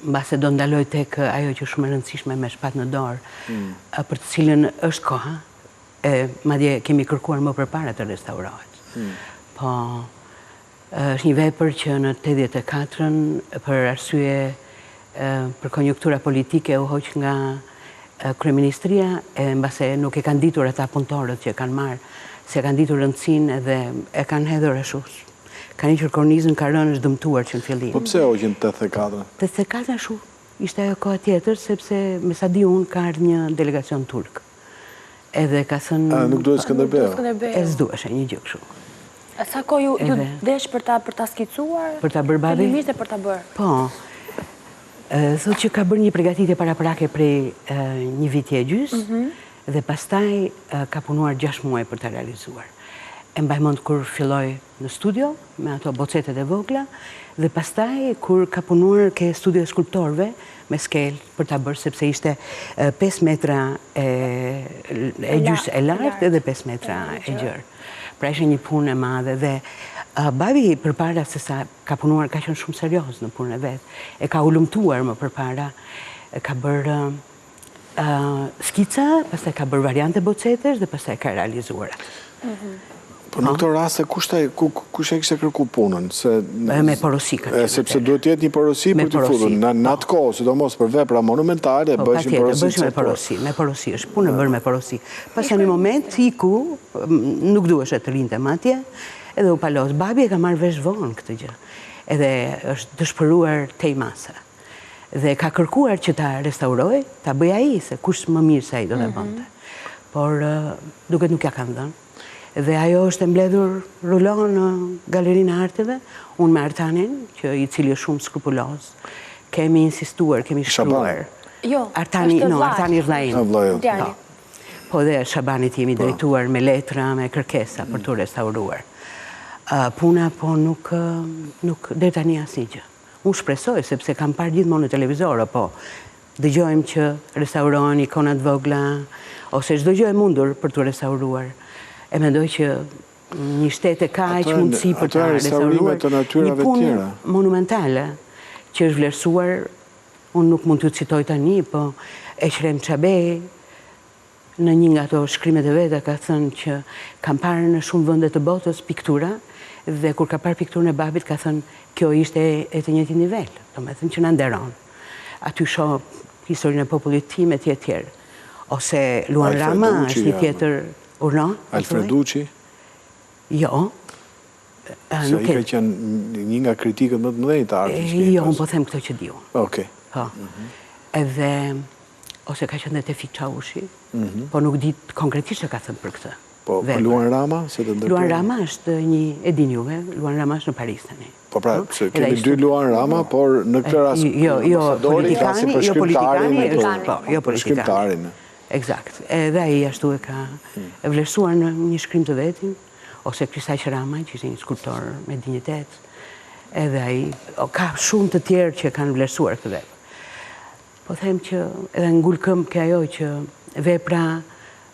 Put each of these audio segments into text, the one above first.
mbase do ndaloj tek ajo që shumë e rëndësishme me shpat në dorë, për të cilën është koha, madje kemi kërkuar më përpara të restaurohet. Po, është një vepër që në 84-ën, për arsye për konjunktura politike u hoq nga kryeministria, mbase nuk e kanë ditur ata punëtorët që kanë marrë, se kanë ditur rëndësinë dhe e kanë hedhur ashtu. Kanë iqur kornizën, ka rënë është dëmtuar që në fillim. Po pse hoqën 84? 84 ashtu, ishte ajo koha tjetër, sepse me sa di unë ka ardhur një delegacion turk. Edhe ka thënë... Nuk duhet Skënderbeu? E s'duhesh, një gjë kështu. Sa kohë ju desh për ta skicuar? Për ta bërë babi? Fillimisht e për ta bërë? Po. Thot që ka bërë një përgatitje paraprake prej një viti e gjys, dhe pastaj ka punuar 6 muaj për ta realizuar. E mbaj mend kur filloi në studio, me ato bocetet e vogla, dhe pastaj kur ka punuar ke studio e skulptorëve, me skel për ta bërë, sepse ishte 5 metra e gjys e lartë edhe 5 metra e gjerë. Pra ishte një punë e madhe dhe babi përpara se sa ka punuar, ka qenë shumë serioz në punën e vet. E ka ulumtuar më përpara, ka bërë skica, pastaj ka bërë variante bocetesh dhe pastaj ka realizuar. Po në këto raste, kush e kishte kërku punën? Me porosi ka qenë. Sepse duhet jetë një porosi për t'i futur. Në atë kohë, sidomos për vepra monumentale, bëshin porosi. Me porosi, është punë bërë me porosi. Pas një moment, iku, nuk duhesh e të rinte matje, edhe u palos. Babi e ka marrë vesh vonë këtë gjë. Edhe është dëshpëruar tej masa. Dhe ka kërkuar që ta restauroj, ta bëj ai, se kush më mirë se ai do ta bënte. Por duket nuk ja kanë dhënë. Dhe ajo është mbledhur rulon në Galerinë e Arteve, unë me Artanin, i cili është shumë skrupuloz, kemi insistuar, kemi shkruar. Jo, Artani vllai. Po dhe Shabanit jemi drejtuar me letra, me kërkesa për të restauruar. Puna po nuk deri tani asnjë gjë. Unë shpresoj, sepse kam parë gjithmonë në televizor, po dëgjojmë që restaurohen ikonat vogla, ose çdo gjë e mundur për të restauruar. E mendoj që një shtet e kaq mundësi për të restauruar një punë monumentale që është vlerësuar, unë nuk mund t'ju citoj tani, po Ekrem Çabej në një nga ato shkrimet e veta ka thënë që kam parë në shumë vende të botës piktura dhe kur ka parë pikturën e babit ka thënë kjo ishte e të njëjtit nivel, domethënë që na nderon. Aty shoh historinë e popullit tim e tjerë. Ose Luan Rama është një tjetër. Alfreducci? Jo. Se i ka qenë një nga kritikët më të mëdhenj të artës. Jo, unë po them këto që di unë. Okej. Edhe, ose ka qenë dhe Tevfik Çavushi, po nuk di konkretisht që ka thënë për këtë. Po Luan Rama? Luan Rama është një, e dini juve, Luan Rama është në Paris tani. Po pra, se kemi 2 Luan Rama, por në këtë rast... Jo politikani. Eksakt. Edhe ai ashtu e ka vlerësuar në një shkrim të vetin, ose Kristaj Qeramaj, që ishte një skulptor me dinjitet, edhe ai ka shumë të tjerë që kanë vlerësuar këtë vepër. Po them që edhe ngul këmbë ke ajo që vepra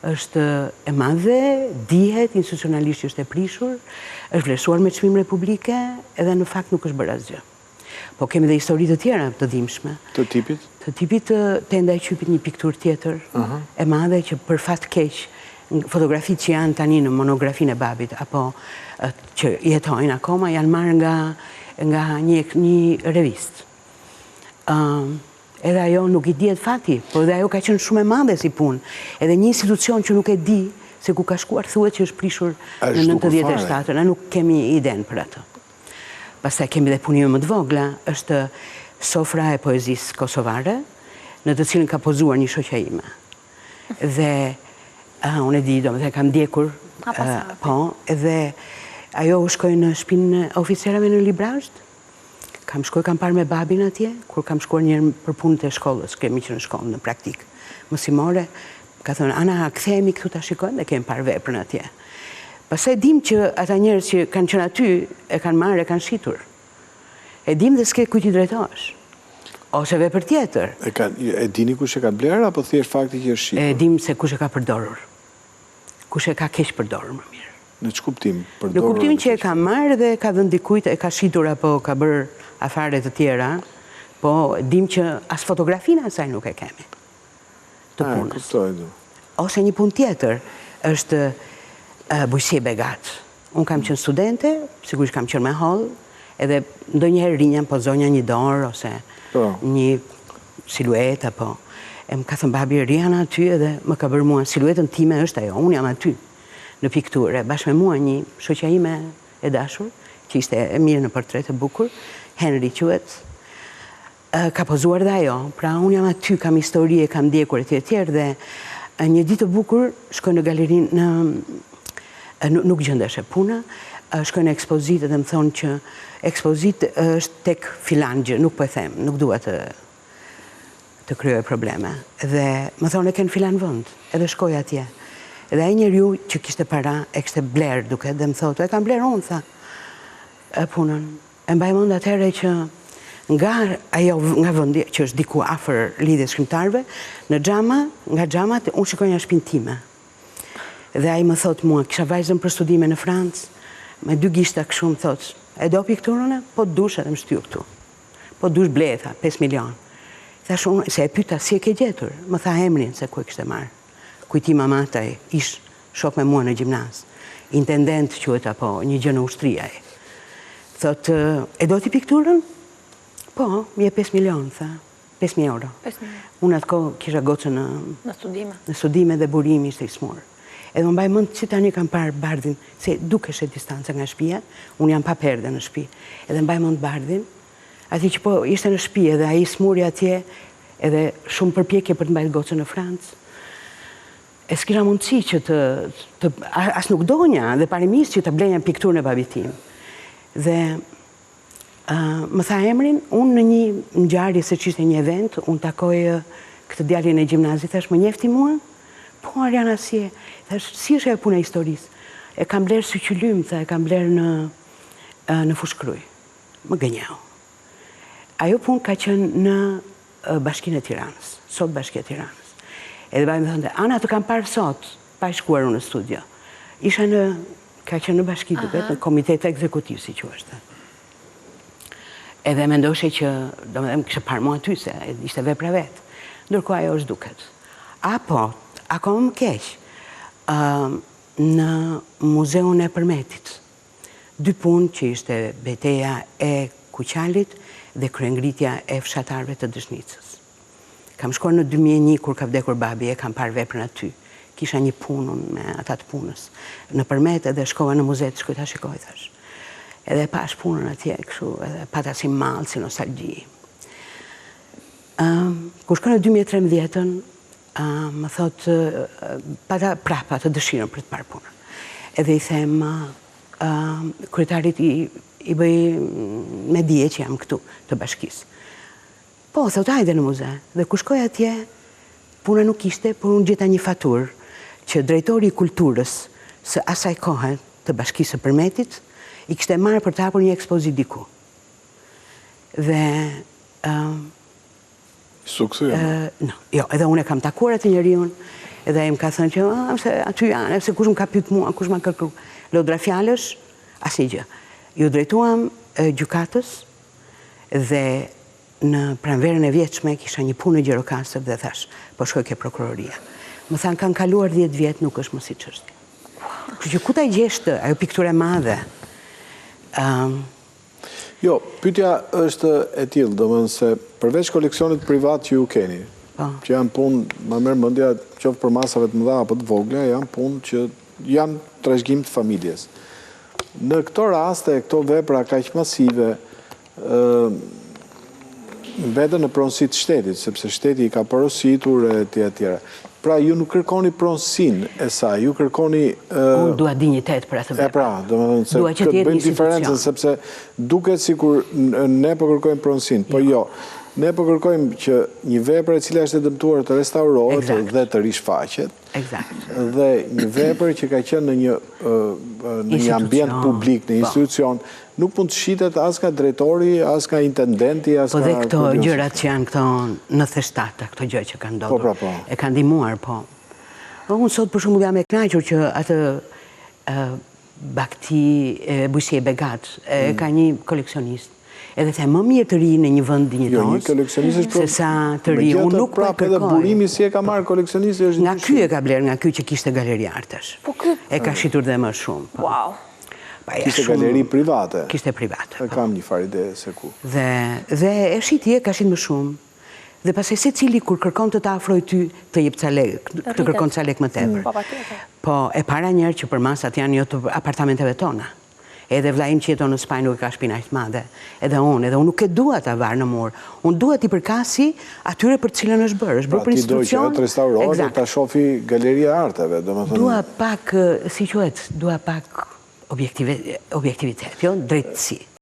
është e madhe, dihet, institucionalisht është e prishur, është vlerësuar me çmim republike, edhe në fakt nuk është bërë asgjë. Po kemi dhe histori të tjera të dimshme. Të tipit? Të tipit Tenda e Qypit, një piktur tjetër, e madhe që për fat keq, fotografitë që janë tani në monografinë e babit, apo që jetojnë akoma, janë marrë nga një revistë. Edhe ajo nuk i dihet fati, por edhe ajo ka qenë shumë e madhe si punë. Edhe një institucion që nuk e di se ku ka shkuar thuhet që është prishur në 97, ne nuk kemi iden për atë. Pastaj kemi dhe punime më të vogla, është sofra e poezisë kosovare, në të cilën ka pozuar një shoqja ime. Dhe unë e di, domethënë kam ndjekur, po, edhe ajo u shkoi në shtëpinë e oficerave në Librazh. Kam parë me babin atje, kur kam shkuar një herë për punët e shkollës, kemi qenë në shkollë në praktik mësimore, ka thënë Ana, kthehemi këtu ta shikojmë dhe kemi parë veprën atje. Pastaj dim që ata njerëz që kanë qenë aty e kanë marrë, e kanë shitur. E dim dhe s'ke kujt i drejtohesh. Ose vepër tjetër. E dini kush e ka blerë apo thjesht fakti që është shitur? E dim se kush e ka përdorur. Kush e ka keq përdorur më mirë. Në ç'kuptim përdorur? Në kuptimin që e ka marrë dhe ka dhënë dikujt, e ka shitur apo ka bërë afare të tjera, po dim që as fotografinë asaj nuk e kemi të punës. Ose një punë tjetër është bujësie begat. Unë kam qenë studente, sigurisht kam qenë me hall, edhe ndonjëherë rinja po zonja një dorë ose një siluetë apo. E më ka thënë babi Riana aty edhe më ka bërë mua siluetën time është ajo, unë jam aty në pikturë, bashkë me mua një shoqja ime e dashur, që ishte e mirë në portret e bukur, Henry quhet, ka pozuar dhe ajo, pra unë jam aty, kam histori, kam ndjekur e tjerë dhe një ditë të bukur shkoj në galerinë, nuk gjendeshe puna, shkoj në ekspozitë dhe më thonë që ekspozitë është tek Filangjë, nuk po e them, nuk dua të kryoj probleme. Dhe më thonë e kënë filan vënd, edhe shkoj atje. Edhe ai njeriu që kishte para, e kishte bler duke, dhe më thotë, e kam bler unë, tha, punën. E mbaj mend atëherë që nga vendi që është diku afër lidhjes shkrimtarëve, në xhama, nga xhamat, unë shikoj një shtëpinë time. Dhe ai më thotë mua, kisha vajzën për studime në Francë, me 2 gishta kështu më thotë, e do pikturën? Po dush edhe më shtyr këtu. Po dush bleta, 5 milion. Thash unë, se e pyeta si e ke gjetur, më tha emrin se ku e kishte marrë. Kujti mamataj, ish shok me mua në gjimnaz. Intendent quhet apo një gjë në ushtri ai. Thotë, e do ti pikturën? Po, mi e 5 milion, tha. 5.000 euro. 5.000. Unë atë kohë kisha gocën në studime dhe burimi ishte i smur. Edhe më mbaj mend që tani kam parë bardhin, se dukesh e distanca nga shtëpia, unë jam pa perde në shtëpi. Edhe mbaj mend bardhin, ati që po ishte në shtëpi edhe ai smuri atje, edhe shumë përpjekje për të mbajtur gocën në Francë. E s'kisha mundësi që as nuk donja dhe parimisht që të blenja pikturën e babit tim. Dhe më tha emrin, unë në një ngjarje se që ishte një event, unë takoj këtë djalin e gjimnazit, thash, më njefti mua? Po, Ariana, si e? Thash, si është e puna historisë? E kam blerë sy qyllym, tha, e kam blerë në Fushkruj. Më gënjau. Ajo punë ka qenë në Bashkinë e Tiranës, sot Bashkia e Tiranës. Edhe babi më thonte, Ana, të kam parë sot, pa shkuar unë në studio. Isha ka qenë në Bashki duket, në komitet ekzekutiv, si që është. Edhe mendoshe që, do më dhe më kështë parë mua aty, se ishte vepra vetë. Ndërkohë ajo është duket. Apo, ako më keq, në muzeun e Përmetit, 2 punë që ishte beteja e Kuqalit dhe kryengritja e fshatarëve të Dëshnicës. Kam shkuar në 2001 kur ka vdekur babi, e kam parë veprën aty. Kisha një punën me ata të punës. Në Përmet edhe shkova në muze të shkoj ta shikoj, thash. Edhe pash punën atje, kështu, edhe pata si mallë, si nostalgji. Kur shkoj në 2013-ën, më thot, pata prapa të dëshirën për të parë punën. Edhe i them, kryetarit i bëj me dije që jam këtu të bashkisë. Po, thot, hajde në muze. Dhe kur shkoj atje, puna nuk ishte, por unë gjeta një faturë që drejtori i kulturës së asaj kohe të bashkisë së Përmetit i kishte marrë për të hapur një ekspozit diku. Dhe sukses. Jo, edhe unë e kam takuar atë njeriun, edhe ai më ka thënë që aty janë, se kush më ka pyet mua, kush më ka kërkuar. Lodra fjalësh, asnjë gjë. Ju drejtuam gjykatës dhe në pranverën e vjetshme kisha një punë në Gjirokastër dhe thash, po shkoj ke prokuroria. Më thanë kanë kaluar 10 vjet, nuk është më si çështje. Kështu që ku ta gjesh të, ajo pikturë e madhe. Jo, pyetja është e tillë, domethënë se përveç koleksionit privat që ju keni, që janë punë, më merr mendja, qoftë për masave të mëdha apo të vogla, janë punë që janë trashëgim të familjes. Në këto raste, këto vepra kaq masive, mbeten në pronësi të shtetit, sepse shteti i ka porositur e tjera. Pra, ju nuk kërkoni pronësinë e saj, ju kërkoni... Unë dua dinjitet për atë vepra. Pra, do më dhënë se këtë bëjmë diferencën, sepse duket sikur ne po kërkojmë pronësinë, po jo. Ne po kërkojmë që një vepër e cila është e dëmtuar të restaurohet dhe të rishfaqet, dhe një vepër që ka qenë në një ambient publik, në institucion, nuk mund të shitet as nga drejtori, as nga intendenti, as nga... Po dhe këto gjërat që janë këto 97, këto gjë që kanë ndodhur, e kanë ndihmuar, po. Unë sot për shembull jam e kënaqur që atë Bakti Bujësie Begat ka një koleksionist, edhe the më mirë të ri në një vend dinjitos, se sa të ri. Unë nuk po kërkoj. Edhe burimi si e ka marrë koleksionisti është nga ky e ka bler, nga ky që kishte galeri artësh. E ka shitur dhe më shumë. Wow. Kishte galeri private? Kishte private. E kam një farë ide se ku. Dhe e shiti ka shit më shumë. Dhe pasaj se cili kur kërkon të afroj ty të jep ca lek, të kërkon ca lek më tepër. Po e para njerë që për masat janë jo të apartamenteve tona. Edhe vllai im që jeton në Spanjë nuk e ka shpinë aq të madhe. Edhe unë nuk e dua ta varë në mur. Unë dua t'i përkasi atyre për cilën është bërë. Është bërë për institucion. Ti do që të restaurohet dhe ta shofi galeria arteve, domethënë. Dua pak, si quhet, dua pak objektivitet, jo drejtësi.